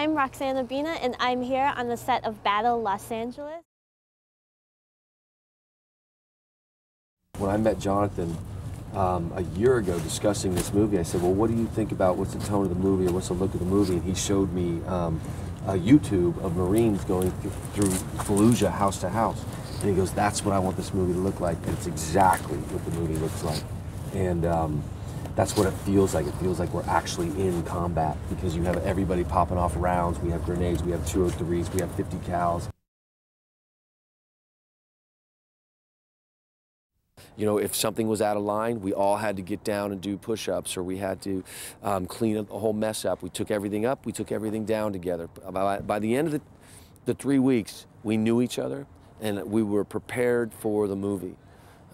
I'm Roxanna Bina, and I'm here on the set of Baton, Los Angeles. When I met Jonathan a year ago discussing this movie, I said, well, what do you think about, what's the tone of the movie, or what's the look of the movie? And he showed me a YouTube of Marines going through Fallujah house to house. And he goes, that's what I want this movie to look like. And it's exactly what the movie looks like. And that's what it feels like. It feels like we're actually in combat, because you have everybody popping off rounds. We have grenades, we have 203s, we have 50 cals. You know, if something was out of line, we all had to get down and do push-ups, or we had to clean up the whole mess up. We took everything up, we took everything down together. By the end of the 3 weeks, we knew each other, and we were prepared for the movie.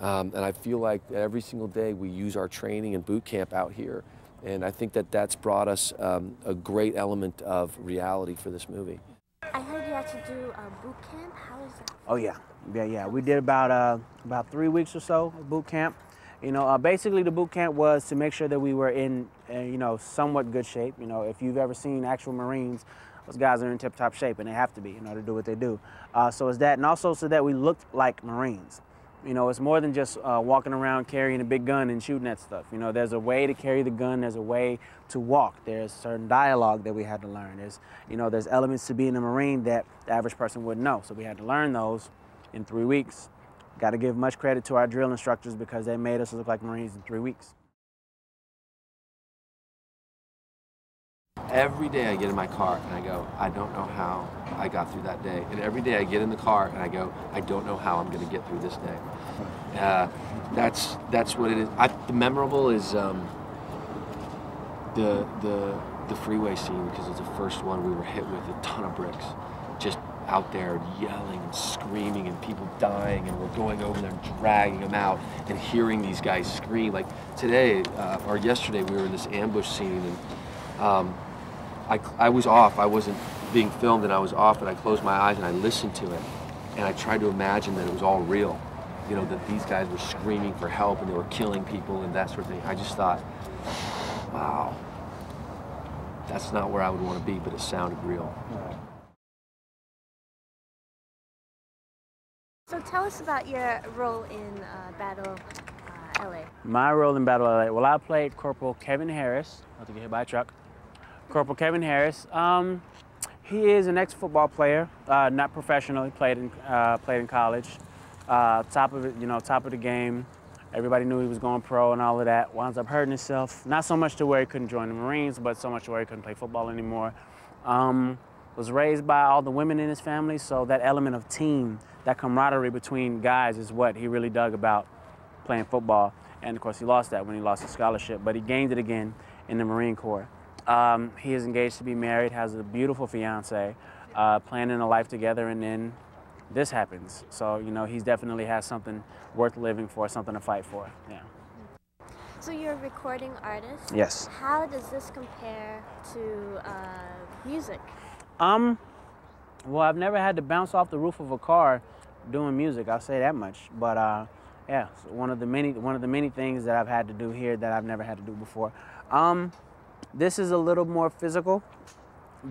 And I feel like every single day we use our training and boot camp out here. And I think that that's brought us a great element of reality for this movie. I heard you had to do a boot camp. How is that? Oh yeah. We did about 3 weeks or so of boot camp. You know, basically the boot camp was to make sure that we were in, you know, somewhat good shape. You know, if you've ever seen actual Marines, those guys are in tip-top shape, and they have to be, you know, to do what they do. So it's that, and also so that we looked like Marines. You know, it's more than just walking around carrying a big gun and shooting at stuff. You know, there's a way to carry the gun. There's a way to walk. There's certain dialogue that we had to learn. There's, you know, there's elements to being a Marine that the average person wouldn't know. So we had to learn those in 3 weeks. Got to give much credit to our drill instructors, because they made us look like Marines in 3 weeks. Every day I get in my car and I go, I don't know how I got through that day. And every day I get in the car and I go, I don't know how I'm going to get through this day. That's what it is. The memorable is the freeway scene, because it's the first one we were hit with a ton of bricks. Just out there yelling and screaming, and people dying, and we're going over there and dragging them out and hearing these guys scream. Like today, or yesterday, we were in this ambush scene, and I was off. I wasn't being filmed, and I was off, and I closed my eyes and I listened to it, and I tried to imagine that it was all real. You know, that these guys were screaming for help and they were killing people and that sort of thing. I just thought, wow, that's not where I would want to be, but it sounded real. So tell us about your role in Baton, LA. My role in Baton, LA. Well, I played Corporal Kevin Harris. About to get hit by a truck. Corporal Kevin Harris. He is an ex-football player, not professional. He played in college. Top of it, you know, top of the game. Everybody knew he was going pro and all of that. Winds up hurting himself. Not so much to where he couldn't join the Marines, but so much to where he couldn't play football anymore. Was raised by all the women in his family, so that element of team, that camaraderie between guys, is what he really dug about playing football. And of course, he lost that when he lost his scholarship, but he gained it again in the Marine Corps. He is engaged to be married, has a beautiful fiance, planning a life together, and then this happens. So, you know, he definitely has something worth living for, something to fight for. Yeah. So you're a recording artist? Yes. How does this compare to music? Well, I've never had to bounce off the roof of a car doing music, I'll say that much. But yeah, so one of the many things that I've had to do here that I've never had to do before. This is a little more physical,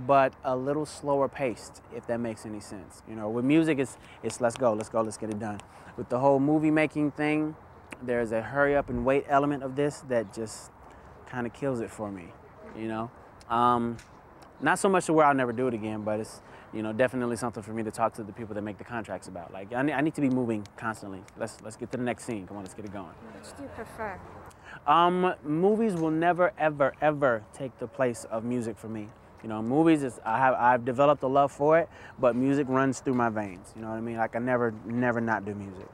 but a little slower paced, if that makes any sense. You know, with music, it's let's go, let's get it done. With the whole movie making thing, there's a hurry up and wait element of this that just kind of kills it for me, you know? Not so much to where I'll never do it again, but it's, you know, definitely something for me to talk to the people that make the contracts about. Like, I need to be moving constantly. Let's get to the next scene. Come on, let's get it going. Which do you prefer? Movies will never, ever, ever take the place of music for me. You know, movies is, I've developed a love for it, but music runs through my veins. You know what I mean? Like, I never not do music.